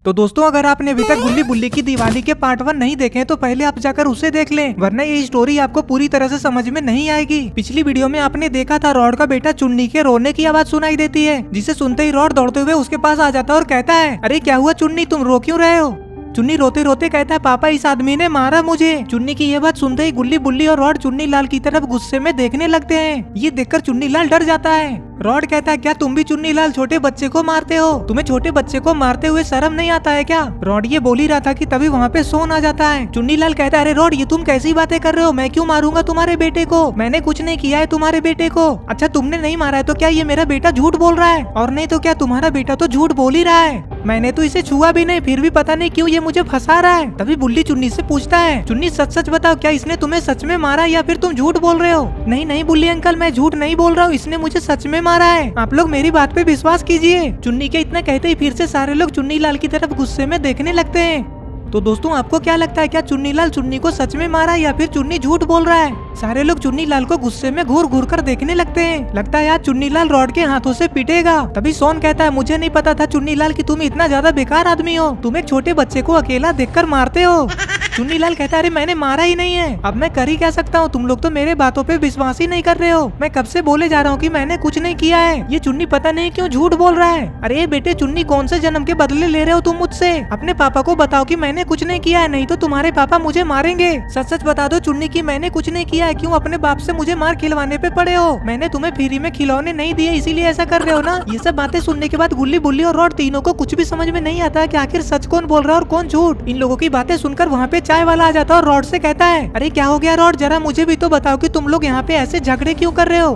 तो दोस्तों अगर आपने अभी तक गुल्ली बुल्ली की दिवाली के पार्ट 1 नहीं देखे तो पहले आप जाकर उसे देख लें, वरना ये स्टोरी आपको पूरी तरह से समझ में नहीं आएगी। पिछली वीडियो में आपने देखा था रॉड का बेटा चुन्नी के रोने की आवाज सुनाई देती है, जिसे सुनते ही रॉड दौड़ते हुए उसके पास आ जाता है और कहता है, अरे क्या हुआ चुन्नी, तुम रो क्यों रहे हो? चुन्नी रोते रोते कहता है, पापा इस आदमी ने मारा मुझे। चुन्नी की ये बात सुनते ही गुल्ली बुल्ली और रॉड चुन्नी लाल की तरफ गुस्से में देखने लगते हैं। ये देखकर चुन्नी लाल डर जाता है। रॉड कहता है, क्या तुम भी चुन्नी लाल छोटे बच्चे को मारते हो? तुम्हें छोटे बच्चे को मारते हुए शर्म नहीं आता है क्या? रॉड ये बोल ही रहा था कि तभी वहाँ पे सोन आ जाता है। चुन्नी लाल कहता है, अरे रॉड ये तुम कैसी बातें कर रहे हो? मैं क्यों मारूंगा तुम्हारे बेटे को? मैंने कुछ नहीं किया है तुम्हारे बेटे को। अच्छा तुमने नहीं मारा है तो क्या ये मेरा बेटा झूठ बोल रहा है? और नहीं तो क्या तुम्हारा बेटा तो झूठ बोल ही रहा है। मैंने तो इसे छुआ भी नहीं, फिर भी पता नहीं क्यों ये मुझे फंसा रहा है। तभी बुल्ली चुन्नी से पूछता है, चुन्नी सच सच बताओ, क्या इसने तुम्हें सच में मारा या फिर तुम झूठ बोल रहे हो? नहीं नहीं बुल्ली अंकल, मैं झूठ नहीं बोल रहा हूँ, इसने मुझे सच में मारा है। आप लोग मेरी बात पे विश्वास कीजिए। चुन्नी के इतना कहते ही फिर से सारे लोग चुन्नी लाल की तरफ गुस्से में देखने लगते हैं। तो दोस्तों आपको क्या लगता है, क्या चुन्नी लाल चुन्नी को सच में मारा या फिर चुन्नी झूठ बोल रहा है? सारे लोग चुन्नी लाल को गुस्से में घूर घूर कर देखने लगते हैं। लगता है यार चुन्नी लाल रॉड के हाथों से पीटेगा। तभी सोन कहता है, मुझे नहीं पता था चुन्नी लाल कि तुम इतना ज्यादा बेकार आदमी हो, तुम एक छोटे बच्चे को अकेला देखकर मारते हो। चुन्नी लाल कहता है, अरे मैंने मारा ही नहीं है, अब मैं कर ही क्या सकता हूँ? तुम लोग तो मेरे बातों पे विश्वास ही नहीं कर रहे हो। मैं कब से बोले जा रहा हूँ कि मैंने कुछ नहीं किया है, ये चुन्नी पता नहीं क्यों झूठ बोल रहा है। अरे बेटे चुन्नी, कौन से जन्म के बदले ले रहे हो तुम मुझसे? अपने पापा को बताओ कि मैंने कुछ नहीं किया है, नहीं तो तुम्हारे पापा मुझे मारेंगे। सच सच बता दो चुन्नी की मैंने कुछ नहीं किया है, क्यों अपने बाप से मुझे मार खिलवाने पे पड़े हो? मैंने तुम्हें फ्री में खिलौने नहीं दिए इसीलिए ऐसा कर रहे हो ना? ये सब बातें सुनने के बाद गुल्ली बुल्ली और रॉड तीनों को कुछ भी समझ में नहीं आता कि आखिर सच कौन बोल रहा है और कौन झूठ। इन लोगों की बातें सुनकर वहाँ पे चाय वाला आ जाता है और रॉड से कहता है, अरे क्या हो गया रॉड, जरा मुझे भी तो बताओ कि तुम लोग यहाँ पे ऐसे झगड़े क्यों कर रहे हो?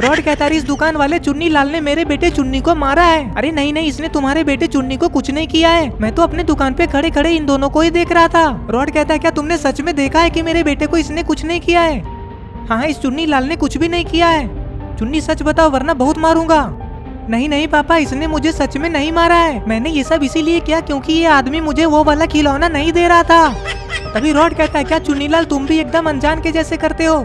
रॉड कहता है, इस दुकान वाले चुन्नी लाल ने मेरे बेटे चुन्नी को मारा है। अरे नहीं नहीं, इसने तुम्हारे बेटे चुन्नी को कुछ नहीं किया है, मैं तो अपने दुकान पे खड़े खड़े इन दोनों को ही देख रहा था। रॉड कहता है, क्या तुमने सच में देखा है कि मेरे बेटे को इसने कुछ नहीं किया है? हाँ इस चुन्नी लाल ने कुछ भी नहीं किया है। चुन्नी सच बताओ वरना बहुत मारूंगा। नहीं नहीं पापा, इसने मुझे सच में नहीं मारा है, मैंने ये सब इसीलिए किया क्योंकि ये आदमी मुझे वो वाला खिलौना नहीं दे रहा था। तभी रॉड कहता है, क्या चुन्नी लाल तुम भी एकदम अनजान के जैसे करते हो?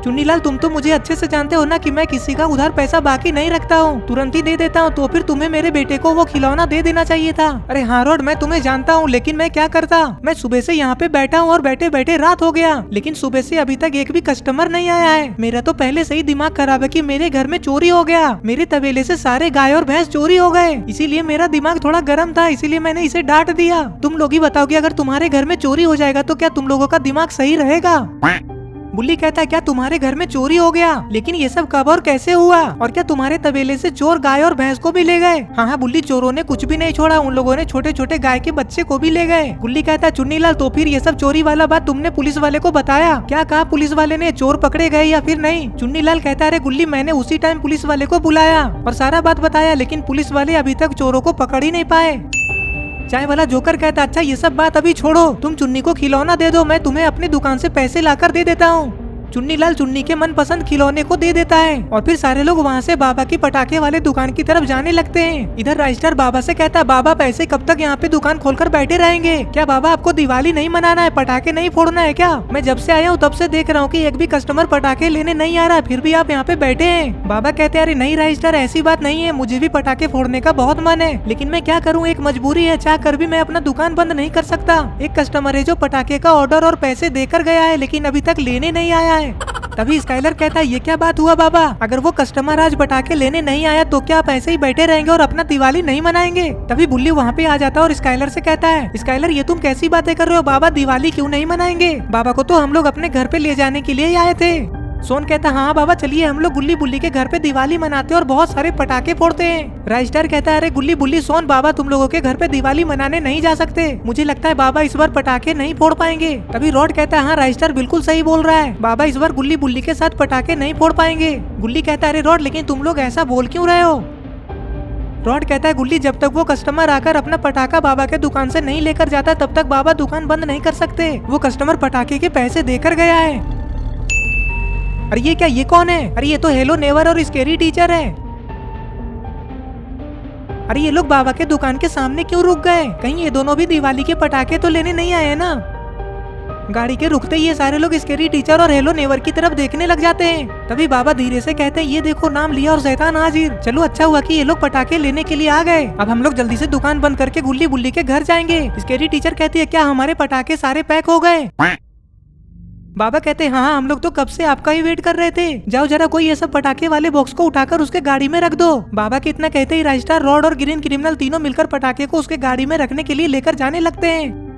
चुन्नी लाल तुम तो मुझे अच्छे से जानते हो ना कि मैं किसी का उधार पैसा बाकी नहीं रखता हूँ, तुरंत ही दे देता हूँ। तो फिर तुम्हें मेरे बेटे को वो खिलौना दे देना चाहिए था। अरे हाँ रॉड, मैं तुम्हें जानता हूँ, लेकिन मैं क्या करता? मैं सुबह से यहाँ पे बैठा हूँ और बैठे बैठे रात हो गया, लेकिन सुबह से अभी तक एक भी कस्टमर नहीं आया है। मेरा तो पहले से ही दिमाग खराब है कि मेरे घर में चोरी हो गया, मेरे तबेले से सारे गाय और भैंस चोरी हो गए, इसीलिए मेरा दिमाग थोड़ा गर्म था, इसीलिए मैंने इसे डांट दिया। तुम लोग ही बताओ कि अगर तुम्हारे घर में चोरी हो जाएगा तो क्या तुम लोगों का दिमाग सही रहेगा? बुल्ली कहता है, क्या तुम्हारे घर में चोरी हो गया? लेकिन ये सब कब और कैसे हुआ? और क्या तुम्हारे तबेले से चोर गाय और भैंस को भी ले गए? हाँ बुल्ली, चोरों ने कुछ भी नहीं छोड़ा, उन लोगों ने छोटे छोटे गाय के बच्चे को भी ले गए। बुल्ली कहता है, चुन्नी लाल तो फिर ये सब चोरी वाला बात तुमने पुलिस वाले को बताया? क्या कहा पुलिस वाले ने, चोर पकड़े गए या फिर नहीं? चुन्नी लाल कहता है, अरे गुल्ली मैंने उसी टाइम पुलिस वाले को बुलाया और सारा बात बताया, लेकिन पुलिस वाले अभी तक चोरों को पकड़ ही नहीं पाए। चाय वाला जोकर कहता, अच्छा ये सब बात अभी छोड़ो, तुम चुन्नी को खिलौना दे दो, मैं तुम्हें अपनी दुकान से पैसे लाकर दे देता हूँ। चुन्नी लाल चुन्नी के मनपसंद खिलौने को दे देता है और फिर सारे लोग वहाँ से बाबा की पटाखे वाले दुकान की तरफ जाने लगते हैं। इधर राइस्टर बाबा से कहता है, बाबा पैसे कब तक यहाँ पे दुकान खोलकर बैठे रहेंगे? क्या बाबा आपको दिवाली नहीं मनाना है, पटाखे नहीं फोड़ना है क्या? मैं जब से आया हूँ तब से देख रहा हूँ कि एक भी कस्टमर पटाखे लेने नहीं आ रहा, फिर भी आप यहाँ पे बैठे हैं। बाबा कहते हैं, अरे नहीं राइस्टर, ऐसी बात नहीं है, मुझे भी पटाखे फोड़ने का बहुत मन है, लेकिन मैं क्या करूँ, एक मजबूरी है, चाह कर भी मैं अपना दुकान बंद नहीं कर सकता। एक कस्टमर है जो पटाखे का ऑर्डर और पैसे देकर गया है, लेकिन अभी तक लेने नहीं आया है। तभी स्काइलर कहता है, ये क्या बात हुआ बाबा, अगर वो कस्टमर आज पटाखे लेने नहीं आया तो क्या आप ऐसे ही बैठे रहेंगे और अपना दिवाली नहीं मनाएंगे? तभी बुल्ली वहाँ पे आ जाता है और स्काइलर से कहता है, स्काइलर ये तुम कैसी बातें कर रहे हो, बाबा दिवाली क्यों नहीं मनाएंगे? बाबा को तो हम लोग अपने घर पे ले जाने के लिए ही आए थे। सोन कहता, हाँ बाबा चलिए हम लोग गुल्ली बुल्ली के घर पे दिवाली मनाते हैं और बहुत सारे पटाखे फोड़ते हैं। राइस्टर कहता है, अरे गुल्ली बुल्ली सोन, बाबा तुम लोगों के घर पे दिवाली मनाने नहीं जा सकते, मुझे लगता है बाबा इस बार पटाखे नहीं फोड़ पाएंगे। तभी रॉड कहता है, हाँ राइस्टर बिल्कुल सही बोल रहा है, बाबा इस बार गुल्ली बुल्ली के साथ पटाखे नहीं फोड़ पाएंगे। गुल्ली कहता है, अरे रॉड लेकिन तुम लोग ऐसा बोल क्यों रहे हो? रॉड कहता है, गुल्ली जब तक वो कस्टमर आकर अपना पटाखा बाबा के दुकान से नहीं लेकर जाता तब तक बाबा दुकान बंद नहीं कर सकते, वो कस्टमर पटाखे के पैसे देकर गया है। अरे ये क्या, ये कौन है? अरे ये तो हेलो नेवर और स्केरी टीचर है। अरे ये लोग बाबा के दुकान के सामने क्यों रुक गए? कहीं ये दोनों भी दिवाली के पटाखे तो लेने नहीं आए ना? गाड़ी के रुकते ही ये सारे लोग स्कैरी टीचर और हेलो नेवर की तरफ देखने लग जाते हैं। तभी बाबा धीरे से कहते हैं ये देखो नाम लिया और शैतान हाजिर। चलो अच्छा हुआ कि ये लोग पटाखे लेने के लिए आ गए। अब हम लोग जल्दी से दुकान बंद करके गुल्ली बुल्ली के घर जाएंगे। स्कैरी टीचर कहती है क्या हमारे पटाखे सारे पैक हो गए? बाबा कहते हैं हाँ हम लोग तो कब से आपका ही वेट कर रहे थे। जाओ जरा कोई ये सब पटाखे वाले बॉक्स को उठाकर उसके गाड़ी में रख दो। बाबा के इतना कहते ही राजस्टार, रॉड और ग्रीन क्रिमिनल तीनों मिलकर पटाखे को उसके गाड़ी में रखने के लिए लेकर जाने लगते हैं।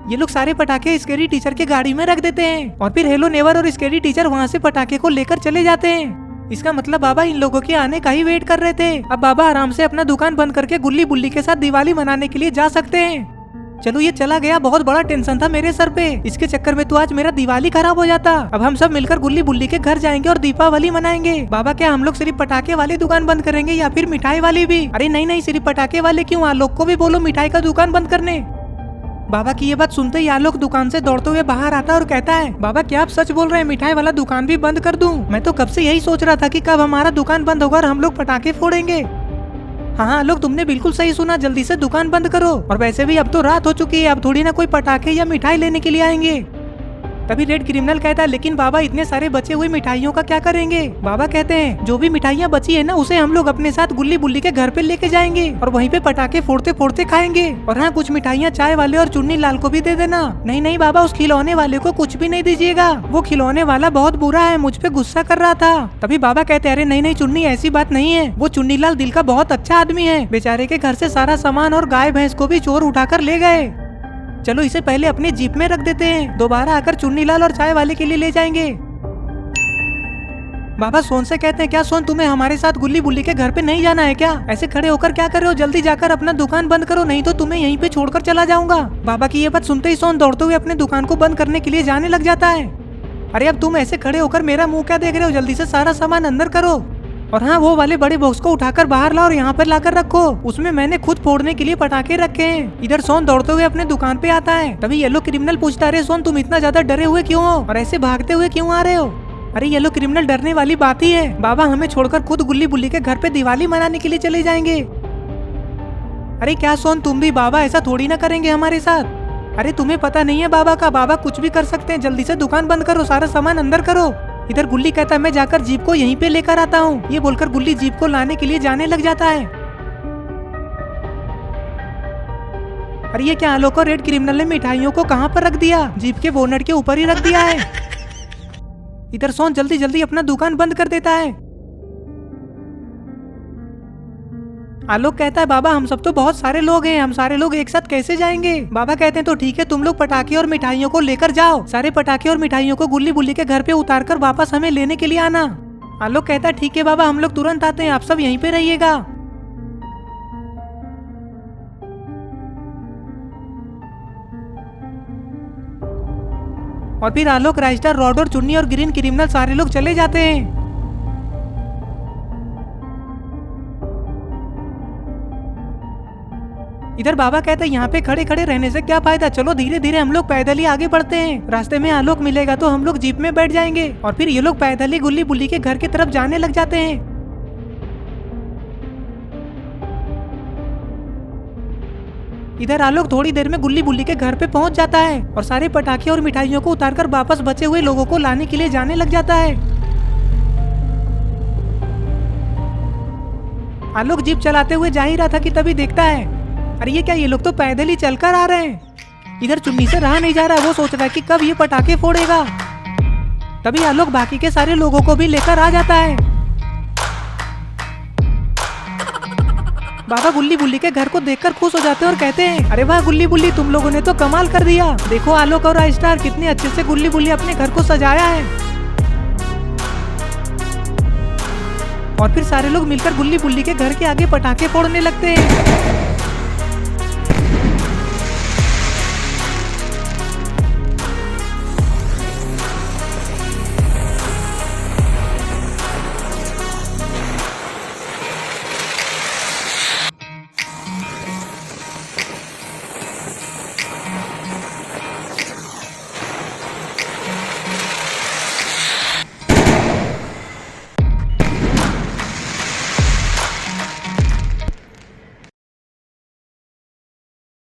ये लोग सारे पटाखे स्कैरी टीचर के गाड़ी में रख देते हैं और फिर हेलो नेवर और स्कैरी टीचर वहाँ से पटाखे को लेकर चले जाते हैं। इसका मतलब बाबा इन लोगों के आने का ही वेट कर रहे थे। अब बाबा आराम से अपना दुकान बंद करके गुल्ली बुल्ली के साथ दिवाली मनाने के लिए जा सकते हैं। चलो ये चला गया, बहुत बड़ा टेंशन था मेरे सर पे, इसके चक्कर में तो आज मेरा दिवाली खराब हो जाता। अब हम सब मिलकर गुल्ली बुल्ली के घर जाएंगे और दीपावली मनाएंगे। बाबा क्या हम लोग सिर्फ पटाखे वाली दुकान बंद करेंगे या फिर मिठाई वाली भी? अरे नहीं नहीं, सिर्फ पटाखे वाले क्यों, आलोक को भी बोलो मिठाई का दुकान बंद करने। बाबा की ये बात सुनते ही आलोक दुकान से दौड़ते हुए बाहर आता है और कहता है बाबा क्या आप सच बोल रहे हैं, मिठाई वाला दुकान भी बंद कर दूं? मैं तो कब से यही सोच रहा था कि कब हमारा दुकान बंद होगा और हम लोग पटाखे फोड़ेंगे। हाँ लोग तुमने बिल्कुल सही सुना, जल्दी से दुकान बंद करो। और वैसे भी अब तो रात हो चुकी है, अब थोड़ी ना कोई पटाखे या मिठाई लेने के लिए आएंगे। तभी रेड क्रिमिनल कहता है लेकिन बाबा इतने सारे बचे हुए मिठाइयों का क्या करेंगे? बाबा कहते हैं जो भी मिठाइयाँ बची है ना उसे हम लोग अपने साथ गुल्ली बुल्ली के घर पे लेके जाएंगे और वहीं पे पटाखे फोड़ते फोड़ते खाएंगे। और हाँ कुछ मिठाइयाँ चाय वाले और चुन्नी लाल को भी दे देना। नहीं नहीं बाबा, उस खिलौने वाले को कुछ भी नहीं दीजिएगा, वो खिलौने वाला बहुत बुरा है, मुझ पे गुस्सा कर रहा था। तभी बाबा कहते अरे नहीं नहीं चुन्नी, ऐसी बात नहीं है, वो चुन्नी लाल दिल का बहुत अच्छा आदमी है, बेचारे के घर से सारा सामान और गाय भैंस को भी चोर उठाकर ले गए। चलो इसे पहले अपनी जीप में रख देते हैं, दोबारा आकर चुन्नीलाल और चाय वाले के लिए ले जाएंगे। बाबा सोन से कहते हैं क्या सोन, तुम्हें हमारे साथ गुल्ली बुल्ली के घर पे नहीं जाना है क्या? ऐसे खड़े होकर क्या कर रहे हो, जल्दी जाकर अपना दुकान बंद करो, नहीं तो तुम्हें यहीं पे छोड़कर चला जाऊंगा। बाबा की ये बात सुनते ही सोन दौड़ते हुए अपने दुकान को बंद करने के लिए जाने लग जाता है। अरे अब तुम ऐसे खड़े होकर मेरा मुंह क्या देख रहे हो, जल्दी से सारा सामान अंदर करो। और हाँ वो वाले बड़े बॉक्स को उठाकर बाहर लाओ और यहाँ पर लाकर रखो, उसमें मैंने खुद फोड़ने के लिए पटाखे रखे हैं। इधर सोन दौड़ते हुए अपने दुकान पे आता है। तभी येलो क्रिमिनल पूछता है सोन तुम इतना ज्यादा डरे हुए क्यों हो और ऐसे भागते हुए क्यों आ रहे हो? अरे येलो क्रिमिनल डरने वाली बात ही है, बाबा हमें छोड़कर खुद गुल्ली बुल्ली के घर पे दिवाली मनाने के लिए चले जाएंगे। अरे क्या सोन तुम भी, बाबा ऐसा थोड़ी ना करेंगे हमारे साथ। अरे तुम्हें पता नहीं है बाबा का, बाबा कुछ भी कर सकते हैं, जल्दी से दुकान बंद करो, सारा सामान अंदर करो। इधर गुल्ली कहता है मैं जाकर जीप को यहीं पे लेकर आता हूँ। ये बोलकर गुल्ली जीप को लाने के लिए जाने लग जाता है। अरे ये क्या, आलोक और रेड क्रिमिनल ने मिठाइयों को कहाँ पर रख दिया? जीप के बोनट के ऊपर ही रख दिया है। इधर सोन जल्दी जल्दी अपना दुकान बंद कर देता है। आलोक कहता है बाबा हम सब तो बहुत सारे लोग हैं, हम सारे लोग एक साथ कैसे जाएंगे? बाबा कहते हैं तो ठीक है, तुम लोग पटाखे और मिठाइयों को लेकर जाओ, सारे पटाखे और मिठाइयों को गुल्ली बुल्ली के घर पे उतारकर वापस हमें लेने के लिए आना। आलोक कहता है ठीक है बाबा, हम लोग तुरंत आते हैं, आप सब यहीं पे रहिएगा। और फिर आलोक, राजस्टार, रॉड और चुन्नी और ग्रीन क्रिमिनल सारे लोग चले जाते हैं। इधर बाबा कहता है यहाँ पे खड़े खड़े रहने से क्या फायदा, चलो धीरे धीरे हम लोग पैदल ही आगे बढ़ते हैं, रास्ते में आलोक मिलेगा तो हम लोग जीप में बैठ जाएंगे। और फिर ये लोग पैदल ही गुल्ली बुल्ली के घर की तरफ जाने लग जाते हैं। इधर आलोक थोड़ी देर में गुल्ली बुल्ली के घर पे पहुंच जाता है और सारे पटाखे और मिठाइयों को उतारकर वापस बचे हुए लोगों को लाने के लिए जाने लग जाता है। आलोक जीप चलाते हुए जा ही रहा था कि तभी देखता है अरे ये क्या, ये लोग तो पैदल ही चलकर आ रहे हैं। इधर चुन्नी से रहा नहीं जा रहा, वो सोच रहा है कि कब ये पटाखे फोड़ेगा। तभी आलोक बाकी के सारे लोगों को भी लेकर आ जाता है। बाबा गुल्ली बुल्ली के घर को देखकर खुश हो जाते हैं और कहते हैं अरे वाह गुल्ली बुल्ली, तुम लोगों ने तो कमाल कर दिया, देखो आलोक और राजस्टार कितने अच्छे से गुल्ली बुल्ली अपने घर को सजाया है। और फिर सारे लोग मिलकर गुल्ली बुल्ली के घर के आगे पटाखे फोड़ने लगते हैं।